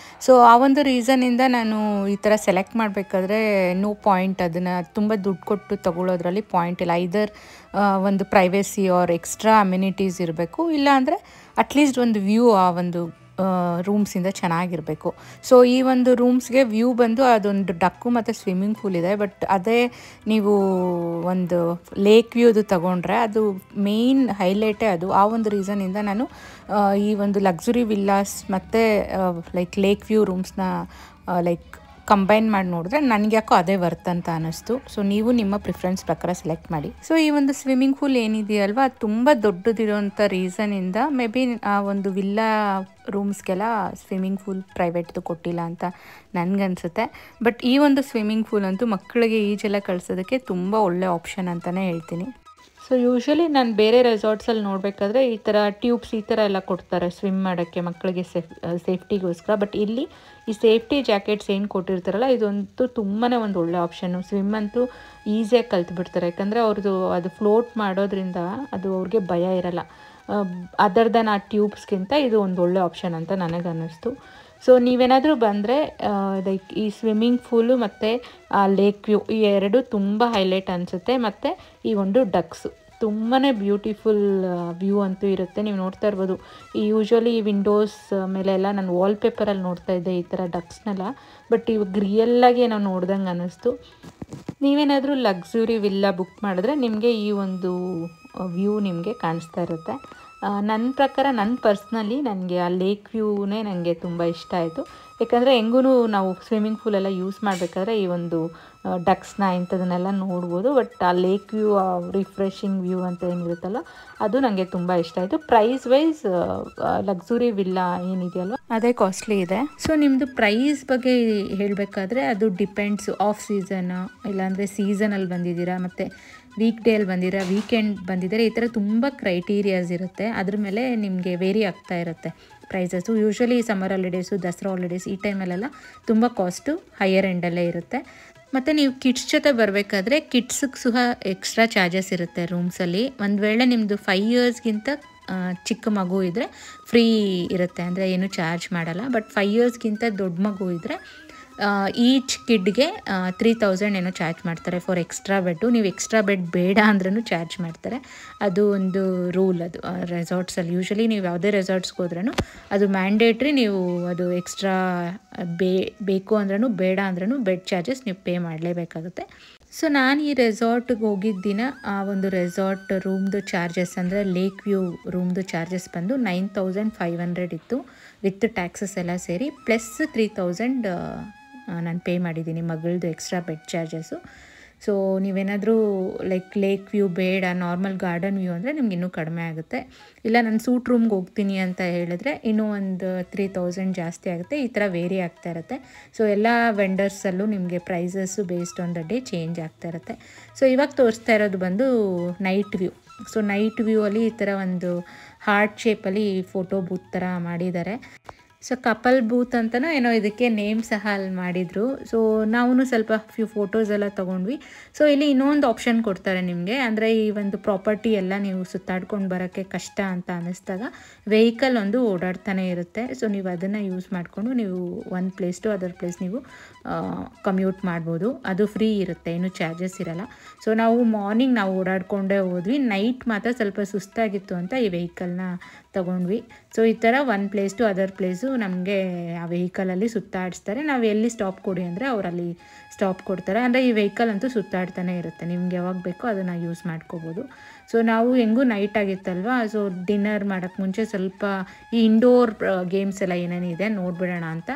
ಸೊ ಆ ಒಂದು ರೀಸನಿಂದ ನಾನು ಈ ಥರ ಸೆಲೆಕ್ಟ್ ಮಾಡಬೇಕಾದ್ರೆ ನೋ ಪಾಯಿಂಟ್, ಅದನ್ನು ತುಂಬ ದುಡ್ಡು ಕೊಟ್ಟು ತೊಗೊಳೋದ್ರಲ್ಲಿ ಪಾಯಿಂಟ್ ಇಲ್ಲ. ಐದರ್ ಒಂದು ಪ್ರೈವೇಸಿ ಆರ್ ಎಕ್ಸ್ಟ್ರಾ ಅಮ್ಯುನಿಟೀಸ್ ಇರಬೇಕು, ಇಲ್ಲ ಅಂದರೆ ಅಟ್ಲೀಸ್ಟ್ ಒಂದು ವ್ಯೂ ಆ ಒಂದು ರೂಮ್ಸಿಂದ ಚೆನ್ನಾಗಿರಬೇಕು. ಸೊ ಈ ಒಂದು ರೂಮ್ಸ್ಗೆ ವ್ಯೂ ಬಂದು ಅದೊಂದು ಡಕ್ಕು ಮತ್ತು ಸ್ವಿಮ್ಮಿಂಗ್ ಪೂಲ್ ಇದೆ. ಬಟ್ ಅದೇ ನೀವು ಒಂದು ಲೇಕ್ ವ್ಯೂದು ತಗೊಂಡ್ರೆ ಅದು ಮೇಯ್ನ್ ಹೈಲೈಟೇ ಅದು. ಆ ಒಂದು ರೀಸನಿಂದ ನಾನು ಈ ಒಂದು ಲಕ್ಸುರಿ ವಿಲ್ಲಾಸ್ ಮತ್ತು ಲೈಕ್ ಲೇಕ್ ವ್ಯೂ ರೂಮ್ಸ್ನ ಲೈಕ್ ಕಂಬೈನ್ ಮಾಡಿ ನೋಡಿದ್ರೆ ನನಗೆ ಯಾಕೋ ಅದೇ ವರ್ತ್ ಅಂತ ಅನ್ನಿಸ್ತು. ಸೊ ನೀವು ನಿಮ್ಮ ಪ್ರಿಫರೆನ್ಸ್ ಪ್ರಕಾರ ಸೆಲೆಕ್ಟ್ ಮಾಡಿ. ಸೊ ಈ ಒಂದು ಸ್ವಿಮ್ಮಿಂಗ್ ಪೂಲ್ ಏನಿದೆಯಲ್ವ ಅದು ತುಂಬ ದೊಡ್ಡದಿರೋಂಥ ರೀಸನಿಂದ ಮೇ ಬಿ ಆ ಒಂದು ವಿಲ್ಲಾ ರೂಮ್ಸ್ಗೆಲ್ಲ ಸ್ವಿಮ್ಮಿಂಗ್ ಪೂಲ್ ಪ್ರೈವೇಟ್ದು ಕೊಟ್ಟಿಲ್ಲ ಅಂತ ನನಗನ್ಸುತ್ತೆ. ಬಟ್ ಈ ಒಂದು ಸ್ವಿಮ್ಮಿಂಗ್ ಪೂಲ್ ಅಂತೂ ಮಕ್ಕಳಿಗೆ ಈಜೆಲ್ಲ ಕಳಿಸೋದಕ್ಕೆ ತುಂಬ ಒಳ್ಳೆ ಆಪ್ಷನ್ ಅಂತಲೇ ಹೇಳ್ತೀನಿ. ಸೊ ಸೊ ಯೂಶ್ವಲಿ ನಾನು ಬೇರೆ ರೆಸಾರ್ಟ್ಸಲ್ಲಿ ನೋಡಬೇಕಾದ್ರೆ ಈ ಥರ ಟ್ಯೂಬ್ಸ್ ಈ ಥರ ಎಲ್ಲ ಕೊಡ್ತಾರೆ ಸ್ವಿಮ್ ಮಾಡೋಕ್ಕೆ ಮಕ್ಕಳಿಗೆ ಸೇಫ್ಟಿಗೋಸ್ಕರ. ಬಟ್ ಇಲ್ಲಿ ಈ ಸೇಫ್ಟಿ ಜಾಕೆಟ್ಸ್ ಏನು ಕೊಟ್ಟಿರ್ತಾರಲ್ಲ ಇದಂತೂ ತುಂಬಾ ಒಂದು ಒಳ್ಳೆ ಆಪ್ಷನ್ನು. ಸ್ವಿಮ್ ಅಂತೂ ಈಸಿಯಾಗಿ ಕಲ್ತ್ಬಿಡ್ತಾರೆ, ಯಾಕಂದರೆ ಅವ್ರದ್ದು ಅದು ಫ್ಲೋಟ್ ಮಾಡೋದ್ರಿಂದ ಅದು ಅವ್ರಿಗೆ ಭಯ ಇರಲ್ಲ. ಅದರ್ ದನ್ ಆ ಟ್ಯೂಬ್ಸ್ಗಿಂತ ಇದು ಒಂದು ಒಳ್ಳೆ ಆಪ್ಷನ್ ಅಂತ ನನಗನ್ನಿಸ್ತು. ಸೊ ನೀವೇನಾದರೂ ಬಂದರೆ ಲೈಕ್ ಈ ಸ್ವಿಮ್ಮಿಂಗ್ ಪೂಲು ಮತ್ತು ಲೇಕ್ ವ್ಯೂ ಈ ಎರಡು ತುಂಬ ಹೈಲೈಟ್ ಅನಿಸುತ್ತೆ. ಮತ್ತು ಈ ಒಂದು ಡಕ್ಸು ತುಂಬಾ ಬ್ಯೂಟಿಫುಲ್ ವ್ಯೂ ಅಂತೂ ಇರುತ್ತೆ. ನೀವು ನೋಡ್ತಾ ಇರ್ಬೋದು, ಈ ಯೂಶ್ವಲಿ ಈ ವಿಂಡೋಸ್ ಮೇಲೆಲ್ಲ ನಾನು ವಾಲ್ಪೇಪರಲ್ಲಿ ನೋಡ್ತಾ ಇದ್ದೆ ಈ ಥರ ಡಕ್ಸ್ನೆಲ್ಲ. ಬಟ್ ಇವಾಗ ರಿಯಲ್ಲಾಗಿ ನಾವು ನೋಡ್ದಂಗೆ ಅನ್ನಿಸ್ತು. ನೀವೇನಾದರೂ ಲಕ್ಸುರಿ ವಿಲ್ಲಾ ಬುಕ್ ಮಾಡಿದ್ರೆ ನಿಮಗೆ ಈ ಒಂದು ವ್ಯೂ ನಿಮಗೆ ಕಾಣಿಸ್ತಾ ಇರುತ್ತೆ. ನನ್ನ ಪ್ರಕಾರ ನನ್ನ ಪರ್ಸ್ನಲಿ ನನಗೆ ಆ ಲೇಕ್ ವ್ಯೂನೇ ನನಗೆ ತುಂಬ ಇಷ್ಟ ಆಯಿತು. ಯಾಕಂದರೆ ಹೆಂಗೂ ನಾವು ಸ್ವಿಮ್ಮಿಂಗ್ ಪೂಲೆಲ್ಲ ಯೂಸ್ ಮಾಡಬೇಕಾದ್ರೆ ಈ ಒಂದು ಡಕ್ಸ್ನ ಇಂಥದನ್ನೆಲ್ಲ ನೋಡ್ಬೋದು. ಬಟ್ ಆ ಲೇಕ್ ವ್ಯೂ, ಆ ರಿಫ್ರೆಶಿಂಗ್ ವ್ಯೂ ಅಂತ ಏನಿರುತ್ತಲ್ಲ ಅದು ನನಗೆ ತುಂಬ ಇಷ್ಟ ಆಯಿತು. ಪ್ರೈಸ್ ವೈಸ್ ಲಕ್ಸುರಿ ವಿಲ್ಲಾ ಏನಿದೆಯಲ್ವ ಅದೇ ಕಾಸ್ಟ್ಲಿ ಇದೆ. ಸೊ ನಿಮ್ಮದು ಪ್ರೈಸ್ ಬಗ್ಗೆ ಹೇಳಬೇಕಾದ್ರೆ ಅದು ಡಿಪೆಂಡ್ಸ್ ಆಫ್ ಸೀಸನ್, ಇಲ್ಲಾಂದರೆ ಸೀಸನಲ್ಲಿ ಬಂದಿದ್ದೀರಾ, ಮತ್ತು ವೀಕ್ ಡೇಯಲ್ಲಿ ಬಂದಿರಾ, ವೀಕೆಂಡ್ ಬಂದಿದ್ದಾರೆ, ಈ ಥರ ತುಂಬ ಕ್ರೈಟೀರಿಯಾಸ್ ಇರುತ್ತೆ. ಅದ್ರ ಮೇಲೆ ನಿಮಗೆ ವೇರಿ ಆಗ್ತಾ ಇರುತ್ತೆ prices. Usually summer holidays, Dasara holidays ಈ ಟೈಮಲ್ಲೆಲ್ಲ ತುಂಬ ಕಾಸ್ಟು ಹೈಯರ್ ಎಂಡಲ್ಲೇ ಇರುತ್ತೆ. ಮತ್ತು ನೀವು ಕಿಡ್ಸ್ ಜೊತೆ ಬರಬೇಕಾದ್ರೆ ಕಿಡ್ಸಿಗೆ ಸಹ ಎಕ್ಸ್ಟ್ರಾ ಚಾರ್ಜಸ್ ಇರುತ್ತೆ ರೂಮ್ಸಲ್ಲಿ. ಒಂದು ವೇಳೆ ನಿಮ್ಮದು 5 ಇಯರ್ಸ್ಗಿಂತ ಚಿಕ್ಕ ಮಗು ಇದ್ದರೆ ಫ್ರೀ ಇರುತ್ತೆ, ಅಂದರೆ ಏನು ಚಾರ್ಜ್ ಮಾಡಲ್ಲ. ಬಟ್ 5 ಇಯರ್ಸ್ಗಿಂತ ದೊಡ್ಡ ಮಗು ಇದ್ದರೆ ಈಚ್ ಕಿಡ್ಗೆ 3000 ಏನೋ ಚಾರ್ಜ್ ಮಾಡ್ತಾರೆ ಫಾರ್ ಎಕ್ಸ್ಟ್ರಾ ಬೆಡ್ಡು. ನೀವು ಎಕ್ಸ್ಟ್ರಾ ಬೆಡ್ ಬೇಡ ಅಂದ್ರೂ ಚಾರ್ಜ್ ಮಾಡ್ತಾರೆ. ಅದು ಒಂದು ರೂಲ್ ಅದು ರೆಸಾರ್ಟ್ಸಲ್ಲಿ. ಯೂಶ್ವಲಿ ನೀವು ಯಾವುದೇ ರೆಸಾರ್ಟ್ಸ್ಗೆ ಹೋದ್ರೂ ಅದು ಮ್ಯಾಂಡೇಟ್ರಿ. ನೀವು ಅದು ಎಕ್ಸ್ಟ್ರಾ ಬೇಕು ಅಂದ್ರೂ ಬೇಡ ಅಂದ್ರೂ ಬೆಡ್ ಚಾರ್ಜಸ್ ನೀವು ಪೇ ಮಾಡಲೇಬೇಕಾಗುತ್ತೆ. ಸೊ ನಾನು ಈ ರೆಸಾರ್ಟ್ಗೆ ಹೋಗಿದ್ದ ದಿನ ಆ ಒಂದು ರೆಸಾರ್ಟ್ ರೂಮ್ದು ಚಾರ್ಜಸ್ ಅಂದರೆ ಲೇಕ್ ವ್ಯೂ ರೂಮ್ದು ಚಾರ್ಜಸ್ ಬಂದು 9500 ಇತ್ತು ವಿತ್ ಟ್ಯಾಕ್ಸಸ್ ಎಲ್ಲ ಸೇರಿ. ಪ್ಲಸ್ 3000 ನಾನು ಪೇ ಮಾಡಿದ್ದೀನಿ ಮಗಳದು ಎಕ್ಸ್ಟ್ರಾ ಬೆಡ್ ಚಾರ್ಜಸ್ಸು. ಸೊ ನೀವೇನಾದರೂ ಲೈಕ್ ಲೇಕ್ ವ್ಯೂ ಬೇಡ, ನಾರ್ಮಲ್ ಗಾರ್ಡನ್ ವ್ಯೂ ಅಂದರೆ ನಿಮ್ಗೆ ಇನ್ನೂ ಕಡಿಮೆ ಆಗುತ್ತೆ. ಇಲ್ಲ ನಾನು ಸೂಟ್ ರೂಮ್ಗೆ ಹೋಗ್ತೀನಿ ಅಂತ ಹೇಳಿದ್ರೆ ಇನ್ನೂ ಒಂದು 3000 ಜಾಸ್ತಿ ಆಗುತ್ತೆ. ಈ ಥರ ವೇರಿ ಆಗ್ತಾ ಇರುತ್ತೆ. ಸೊ ಎಲ್ಲ ವೆಂಡರ್ಸಲ್ಲೂ ನಿಮಗೆ prices based on the day change ಆಗ್ತಾ ಇರುತ್ತೆ. ಸೊ ಇವಾಗ ತೋರಿಸ್ತಾ ಇರೋದು ಬಂದು night view. So night view ಅಲ್ಲಿ ಈ ಥರ ಒಂದು ಹಾರ್ಟ್ ಶೇಪಲ್ಲಿ ಫೋಟೋ ಬೂತ್ ಥರ ಮಾಡಿದ್ದಾರೆ. ಸೊ ಕಪಲ್ ಬೂತ್ ಅಂತಲೂ ಏನೋ ಇದಕ್ಕೆ ನೇಮ್ ಸಹ ಅಲ್ಲಿ ಮಾಡಿದರು. ಸೊ ನಾವು ಸ್ವಲ್ಪ ಫ್ಯೂ ಫೋಟೋಸ್ ಎಲ್ಲ ತೊಗೊಂಡ್ವಿ. ಸೊ ಇಲ್ಲಿ ಇನ್ನೊಂದು ಆಪ್ಷನ್ ಕೊಡ್ತಾರೆ ನಿಮಗೆ, ಅಂದರೆ ಈ ಒಂದು ಪ್ರಾಪರ್ಟಿ ಎಲ್ಲ ನೀವು ಸುತ್ತಾಡ್ಕೊಂಡು ಬರೋಕ್ಕೆ ಕಷ್ಟ ಅಂತ ಅನ್ನಿಸ್ದಾಗ ವೆಹಿಕಲ್ ಒಂದು ಓಡಾಡ್ತಾನೆ ಇರುತ್ತೆ. ಸೊ ನೀವು ಅದನ್ನು ಯೂಸ್ ಮಾಡಿಕೊಂಡು ನೀವು ಒಂದು ಪ್ಲೇಸ್ ಟು ಅದರ್ ಪ್ಲೇಸ್ ನೀವು ಕಮ್ಯೂಟ್ ಮಾಡ್ಬೋದು. ಅದು ಫ್ರೀ ಇರುತ್ತೆ, ಏನು ಚಾರ್ಜಸ್ ಇರಲ್ಲ. ಸೊ ನಾವು ಮಾರ್ನಿಂಗ್ ನಾವು ಓಡಾಡಿಕೊಂಡೇ ಹೋದ್ವಿ, ನೈಟ್ ಮಾತ್ರ ಸ್ವಲ್ಪ ಸುಸ್ತಾಗಿತ್ತು ಅಂತ ಈ ವೆಹಿಕಲ್ನ ತೊಗೊಂಡ್ವಿ. ಸೊ ಈ ಥರ ಒಂದು ಪ್ಲೇಸ್ ಟು ಅದರ್ ಪ್ಲೇಸು ನಮಗೆ ಆ ವೆಹಿಕಲಲ್ಲಿ ಸುತ್ತಾಡಿಸ್ತಾರೆ. ನಾವು ಎಲ್ಲಿ ಸ್ಟಾಪ್ ಕೊಡಿ ಅಂದರೆ ಅವರಲ್ಲಿ ಸ್ಟಾಪ್ ಕೊಡ್ತಾರೆ. ಅಂದರೆ ಈ ವೆಹಿಕಲ್ ಅಂತೂ ಸುತ್ತಾಡ್ತಾನೆ ಇರುತ್ತೆ, ನಿಮ್ಗೆ ಯಾವಾಗ ಬೇಕೋ ಅದನ್ನು ಯೂಸ್ ಮಾಡ್ಕೋಬೋದು. ಸೊ ನಾವು ಹೆಂಗೂ ನೈಟ್ ಆಗಿತ್ತಲ್ವ, ಸೊ ಡಿನ್ನರ್ ಮಾಡೋಕ್ಕೆ ಮುಂಚೆ ಸ್ವಲ್ಪ ಈ ಇಂಡೋರ್ ಗೇಮ್ಸ್ ಎಲ್ಲ ಏನೇನಿದೆ ನೋಡಿಬಿಡೋಣ ಅಂತ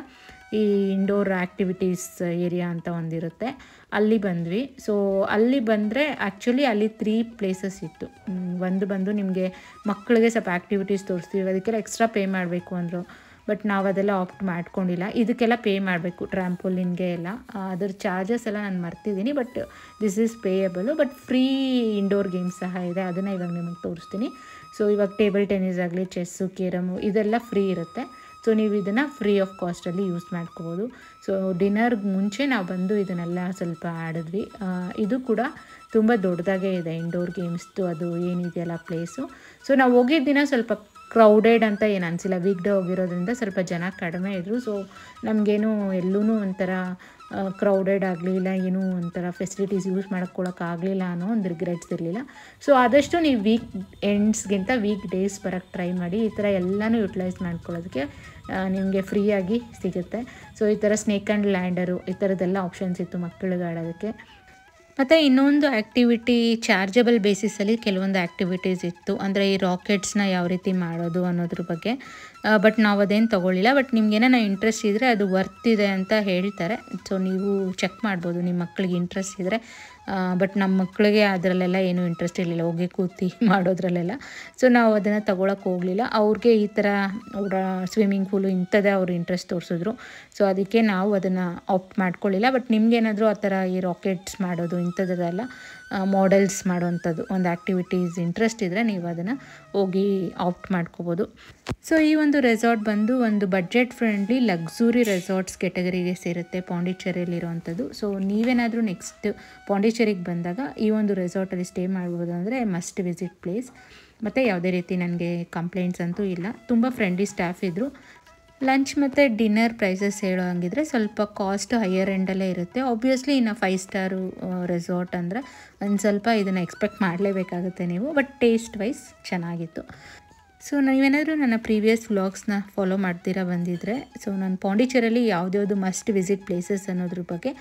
ಈ ಇಂಡೋರ್ ಆ್ಯಕ್ಟಿವಿಟೀಸ್ ಏರಿಯಾ ಅಂತ ಒಂದಿರುತ್ತೆ, ಅಲ್ಲಿ ಬಂದ್ವಿ. ಸೊ ಅಲ್ಲಿ ಬಂದರೆ ಆ್ಯಕ್ಚುಲಿ ಅಲ್ಲಿ 3 ಪ್ಲೇಸಸ್ ಇತ್ತು. ಒಂದು ಬಂದು ನಿಮಗೆ ಮಕ್ಕಳಿಗೆ ಸ್ವಲ್ಪ ಆ್ಯಕ್ಟಿವಿಟೀಸ್ ತೋರಿಸ್ತೀವಿ, ಅದಕ್ಕೆಲ್ಲ ಎಕ್ಸ್ಟ್ರಾ ಪೇ ಮಾಡಬೇಕು ಅಂದರು. ಬಟ್ ನಾವು ಅದೆಲ್ಲ ಆಪ್ಟ್ ಮಾಡ್ಕೊಂಡಿಲ್ಲ. ಇದಕ್ಕೆಲ್ಲ ಪೇ ಮಾಡಬೇಕು, ಟ್ರ್ಯಾಂಪೋಲಿನ್ಗೆ ಎಲ್ಲ ಅದ್ರ ಚಾರ್ಜಸ್ ಎಲ್ಲ ನಾನು ಮರ್ತಿದ್ದೀನಿ. But this is payable. But free indoor games ಸಹ ಇದೆ, ಅದನ್ನು ಇವಾಗ ನಿಮಗೆ ತೋರಿಸ್ತೀನಿ. ಸೊ ಇವಾಗ ಟೇಬಲ್ ಟೆನ್ನಿಸ್ ಆಗಲಿ, ಚೆಸ್ಸು, ಕೇರಮು ಇದೆಲ್ಲ ಫ್ರೀ ಇರುತ್ತೆ. ಸೊ ನೀವು ಇದನ್ನು ಫ್ರೀ ಆಫ್ ಕಾಸ್ಟಲ್ಲಿ ಯೂಸ್ ಮಾಡ್ಕೋಬೋದು. ಸೊ ಡಿನ್ನರ್ಗೆ ಮುಂಚೆ ನಾವು ಬಂದು ಇದನ್ನೆಲ್ಲ ಸ್ವಲ್ಪ ಆಡಿದ್ವಿ. ಇದು ಕೂಡ ತುಂಬ ದೊಡ್ಡದಾಗೇ ಇದೆ ಇಂಡೋರ್ ಗೇಮ್ಸ್ದು ಅದು ಏನಿದೆಯಲ್ಲ ಪ್ಲೇಸು. ಸೊ ನಾವು ಹೋಗಿದ್ದ ದಿನ ಸ್ವಲ್ಪ ಕ್ರೌಡೆಡ್ ಅಂತ ಏನು ಅನಿಸಿಲ್ಲ, ವೀಕ್ ಡೇ ಹೋಗಿರೋದ್ರಿಂದ ಸ್ವಲ್ಪ ಜನ ಕಡಿಮೆ ಇದ್ದರು. ಸೊ ನಮಗೇನು ಎಲ್ಲೂ ಒಂಥರ ಕ್ರೌಡೆಡ್ ಆಗಲಿಲ್ಲ, ಏನೂ ಒಂಥರ ಫೆಸಿಲಿಟೀಸ್ ಯೂಸ್ ಮಾಡ್ಕೊಳಕ್ಕಾಗಲಿಲ್ಲ ಅನ್ನೋ ಒಂದು ರಿಗ್ರೆಟ್ಸ್ ಇರಲಿಲ್ಲ. ಸೊ ಆದಷ್ಟು ನೀವು ವೀಕ್ ಎಂಡ್ಸ್ಗಿಂತ ವೀಕ್ ಡೇಸ್ ಬರೋಕ್ಕೆ ಟ್ರೈ ಮಾಡಿ. ಈ ಥರ ಎಲ್ಲನೂ ಯುಟಿಲೈಸ್ ಮಾಡ್ಕೊಳ್ಳೋದಕ್ಕೆ ನಿಮಗೆ ಫ್ರೀಯಾಗಿ ಸಿಗುತ್ತೆ. ಸೊ ಈ ಥರ ಸ್ನೇಕ್ ಆ್ಯಂಡ್ ಲ್ಯಾಂಡರು ಈ ಥರದ್ದೆಲ್ಲ ಆಪ್ಷನ್ಸ್ ಇತ್ತು ಮಕ್ಕಳಿಗೆ ಆಡೋದಕ್ಕೆ. ಮತ್ತು ಇನ್ನೊಂದು ಆ್ಯಕ್ಟಿವಿಟಿ ಚಾರ್ಜಬಲ್ ಬೇಸಿಸಲ್ಲಿ ಕೆಲವೊಂದು ಆ್ಯಕ್ಟಿವಿಟೀಸ್ ಇತ್ತು, ಅಂದರೆ ಈ ರಾಕೆಟ್ಸ್ನ ಯಾವ ರೀತಿ ಮಾಡೋದು ಅನ್ನೋದ್ರ ಬಗ್ಗೆ. ಬಟ್ ನಾವು ಅದೇನು ತೊಗೊಳ್ಳಿಲ್ಲ. ಬಟ್ ನಿಮ್ಗೇನೋ ಇಂಟ್ರೆಸ್ಟ್ ಇದ್ದರೆ ಅದು ವರ್ತ್ ಇದೆ ಅಂತ ಹೇಳ್ತಾರೆ. ಸೊ ನೀವು ಚೆಕ್ ಮಾಡ್ಬೋದು ನಿಮ್ಮ ಮಕ್ಕಳಿಗೆ ಇಂಟ್ರೆಸ್ಟ್ ಇದ್ದರೆ. ಬಟ್ ನಮ್ಮ ಮಕ್ಕಳಿಗೆ ಅದರಲ್ಲೆಲ್ಲ ಏನೂ ಇಂಟ್ರೆಸ್ಟ್ ಇರಲಿಲ್ಲ, ಹೋಗಿ ಕೂತಿ ಮಾಡೋದ್ರಲ್ಲೆಲ್ಲ. ಸೊ ನಾವು ಅದನ್ನು ತೊಗೊಳಕ್ಕೆ ಹೋಗಲಿಲ್ಲ. ಅವ್ರಿಗೆ ಈ ಥರ ಸ್ವಿಮ್ಮಿಂಗ್ ಪೂಲು ಇಂಥದ್ದೇ ಅವ್ರು ಇಂಟ್ರೆಸ್ಟ್ ತೋರಿಸಿದ್ರು. ಸೊ ಅದಕ್ಕೆ ನಾವು ಅದನ್ನು ಆಪ್ಟ್ ಮಾಡ್ಕೊಳ್ಳಿಲ್ಲ. ಬಟ್ ನಿಮಗೇನಾದರೂ ಆ ಥರ ಈ ರಾಕೆಟ್ಸ್ ಮಾಡೋದು ಇಂಥದ್ದೆಲ್ಲ ಮಾಡೆಲ್ಸ್ ಮಾಡೋವಂಥದ್ದು ಒಂದು ಆ್ಯಕ್ಟಿವಿಟೀಸ್ ಇಂಟ್ರೆಸ್ಟ್ ಇದ್ದರೆ ನೀವು ಅದನ್ನು ಹೋಗಿ ಆಪ್ಟ್ ಮಾಡ್ಕೋಬೋದು. ಸೊ ಈ ಒಂದು ರೆಸಾರ್ಟ್ ಬಂದು ಒಂದು ಬಡ್ಜೆಟ್ ಫ್ರೆಂಡ್ಲಿ ಲಕ್ಸುರಿ ರೆಸಾರ್ಟ್ಸ್ ಕೆಟಗರಿಗೆ ಸೇರುತ್ತೆ ಪಾಂಡಿಚೇರಿಯಲ್ಲಿರುವಂಥದ್ದು. ಸೊ ನೀವೇನಾದರೂ ನೆಕ್ಸ್ಟ್ ಪಾಂಡಿಚೇರಿಗೆ ಬಂದಾಗ ಈ ಒಂದು ರೆಸಾರ್ಟಲ್ಲಿ ಸ್ಟೇ ಮಾಡ್ಬೋದು ಅಂದರೆ ಮಸ್ಟ್ ವಿಸಿಟ್ ಪ್ಲೇಸ್. ಮತ್ತು ಯಾವುದೇ ರೀತಿ ನನಗೆ ಕಂಪ್ಲೇಂಟ್ಸ್ ಅಂತೂ ಇಲ್ಲ. ತುಂಬ ಫ್ರೆಂಡ್ಲಿ ಸ್ಟಾಫ್ ಇದ್ದರು. ಲಂಚ್ ಮತ್ತು ಡಿನ್ನರ್ ಪ್ರೈಸಸ್ ಹೇಳೋ ಹಂಗಿದ್ರೆ ಸ್ವಲ್ಪ ಕಾಸ್ಟ್ ಹೈಯರ್ ಎಂಡಲ್ಲೇ ಇರುತ್ತೆ. ಆಬ್ವಿಯಸ್ಲಿ ಇನ್ನು 5 ಸ್ಟಾರು ರೆಸಾರ್ಟ್ ಅಂದರೆ ಒಂದು ಸ್ವಲ್ಪ ಇದನ್ನು ಎಕ್ಸ್ಪೆಕ್ಟ್ ಮಾಡಲೇಬೇಕಾಗುತ್ತೆ ನೀವು. ಬಟ್ ಟೇಸ್ಟ್ ವೈಸ್ ಚೆನ್ನಾಗಿತ್ತು. ಸೊ ನೀವೇನಾದರೂ ನನ್ನ ಪ್ರೀವಿಯಸ್ ವ್ಲಾಗ್ಸ್ನ ಫಾಲೋ ಮಾಡ್ತೀರಾ ಬಂದಿದ್ದರೆ, ಸೊ ನಾನು ಪಾಂಡಿಚೇರಿಯಲ್ಲಿ ಯಾವುದ್ಯಾವುದು ಮಸ್ಟ್ ವಿಸಿಟ್ ಪ್ಲೇಸಸ್ ಅನ್ನೋದ್ರ ಬಗ್ಗೆ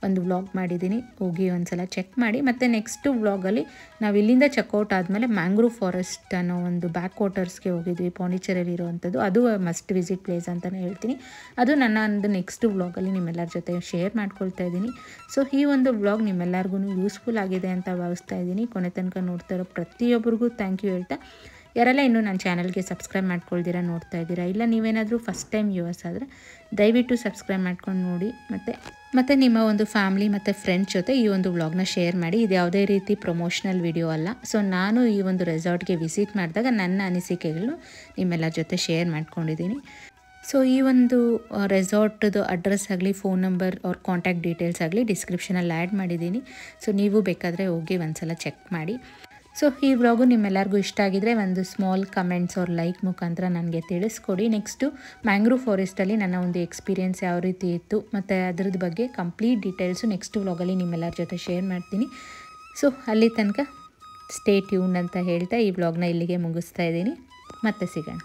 ಒಂದು ವ್ಲಾಗ್ ಮಾಡಿದ್ದೀನಿ, ಹೋಗಿ ಒಂದು ಸಲ ಚೆಕ್ ಮಾಡಿ. ಮತ್ತು ನೆಕ್ಸ್ಟು ವ್ಲಾಗಲ್ಲಿ ನಾವು ಇಲ್ಲಿಂದ ಚೆಕ್ಔಟ್ ಆದಮೇಲೆ ಮ್ಯಾಂಗ್ರೂವ್ ಫಾರೆಸ್ಟ್ ಅನ್ನೋ ಒಂದು ಬ್ಯಾಕ್ ವಾಟರ್ಸ್ಗೆ ಹೋಗಿದ್ವಿ ಪಾಂಡಿಚೇರಿಯಲ್ಲಿ ಇರುವಂಥದ್ದು. ಅದು ಮಸ್ಟ್ ವಿಸಿಟ್ ಪ್ಲೇಸ್ ಅಂತಲೇ ಹೇಳ್ತೀನಿ. ಅದು ನನ್ನ ಒಂದು ನೆಕ್ಸ್ಟ್ ವ್ಲಾಗಲ್ಲಿ ನಿಮ್ಮೆಲ್ಲರ ಜೊತೆ ಶೇರ್ ಮಾಡ್ಕೊಳ್ತಾ ಇದ್ದೀನಿ. ಸೊ ಈ ಒಂದು ವ್ಲಾಗ್ ನಿಮ್ಮೆಲ್ಲರಿಗೂ ಯೂಸ್ಫುಲ್ ಆಗಿದೆ ಅಂತ ಭಾವಿಸ್ತಾ ಇದ್ದೀನಿ. ಕೊನೆ ತನಕ ನೋಡ್ತಾ ಇರೋ ಪ್ರತಿಯೊಬ್ಬರಿಗೂ ಥ್ಯಾಂಕ್ ಯು ಹೇಳ್ತಾ, ಯಾರೆಲ್ಲ ಇನ್ನೂ ನನ್ನ ಚಾನಲ್ಗೆ ಸಬ್ಸ್ಕ್ರೈಬ್ ಮಾಡ್ಕೊಳ್ದಿರಾ ನೋಡ್ತಾ ಇದ್ದೀರಾ, ಇಲ್ಲ ನೀವೇನಾದರೂ ಫಸ್ಟ್ ಟೈಮ್ ವ್ಯೂವರ್ಸ್ ಆದರೆ ದಯವಿಟ್ಟು ಸಬ್ಸ್ಕ್ರೈಬ್ ಮಾಡ್ಕೊಂಡು ನೋಡಿ. ಮತ್ತು ನಿಮ್ಮ ಒಂದು ಫ್ಯಾಮಿಲಿ ಮತ್ತು ಫ್ರೆಂಡ್ಸ್ ಜೊತೆ ಈ ಒಂದು ವ್ಲಾಗ್ನ ಶೇರ್ ಮಾಡಿ. ಇದು ಯಾವುದೇ ರೀತಿ ಪ್ರಮೋಷನಲ್ ವಿಡಿಯೋ ಅಲ್ಲ. ಸೊ ನಾನು ಈ ಒಂದು ರೆಸಾರ್ಟ್ಗೆ ವಿಸಿಟ್ ಮಾಡಿದಾಗ ನನ್ನ ಅನಿಸಿಕೆಗಳು ನಿಮ್ಮೆಲ್ಲರ ಜೊತೆ ಶೇರ್ ಮಾಡ್ಕೊಂಡಿದ್ದೀನಿ. ಸೊ ಈ ಒಂದು ರೆಸಾರ್ಟ್ದು ಅಡ್ರೆಸ್ ಆಗಲಿ, ಫೋನ್ ನಂಬರ್ ಅವ್ರ ಕಾಂಟ್ಯಾಕ್ಟ್ ಡೀಟೇಲ್ಸ್ ಆಗಲಿ ಡಿಸ್ಕ್ರಿಪ್ಷನಲ್ಲಿ ಆ್ಯಡ್ ಮಾಡಿದ್ದೀನಿ. ಸೊ ನೀವು ಬೇಕಾದರೆ ಹೋಗಿ ಒಂದು ಸಲ ಚೆಕ್ ಮಾಡಿ. ಸೊ ಈ ವ್ಲಾಗು ನಿಮ್ಮೆಲ್ಲರಿಗೂ ಇಷ್ಟ ಆಗಿದರೆ ಒಂದು ಸ್ಮಾಲ್ ಕಮೆಂಟ್ಸ್ ಅವ್ರ ಲೈಕ್ ಮುಖಾಂತರ ನನಗೆ ತಿಳಿಸ್ಕೊಡಿ. ನೆಕ್ಸ್ಟು ಮ್ಯಾಂಗ್ರೂವ್ ಫಾರೆಸ್ಟಲ್ಲಿ ನನ್ನ ಒಂದು ಎಕ್ಸ್ಪೀರಿಯೆನ್ಸ್ ಯಾವ ರೀತಿ ಇತ್ತು ಮತ್ತು ಅದ್ರದ್ದು ಬಗ್ಗೆ ಕಂಪ್ಲೀಟ್ ಡೀಟೇಲ್ಸು ನೆಕ್ಸ್ಟ್ ವ್ಲಾಗಲ್ಲಿ ನಿಮ್ಮೆಲ್ಲರ ಜೊತೆ ಶೇರ್ ಮಾಡ್ತೀನಿ. ಸೊ ಅಲ್ಲಿ ತನಕ ಸ್ಟೇ ಟ್ಯೂನ್ ಅಂತ ಹೇಳ್ತಾ ಈ ವ್ಲಾಗ್ನ ಇಲ್ಲಿಗೆ ಮುಗಿಸ್ತಾ ಇದ್ದೀನಿ. ಮತ್ತೆ ಸಿಗೋಣ.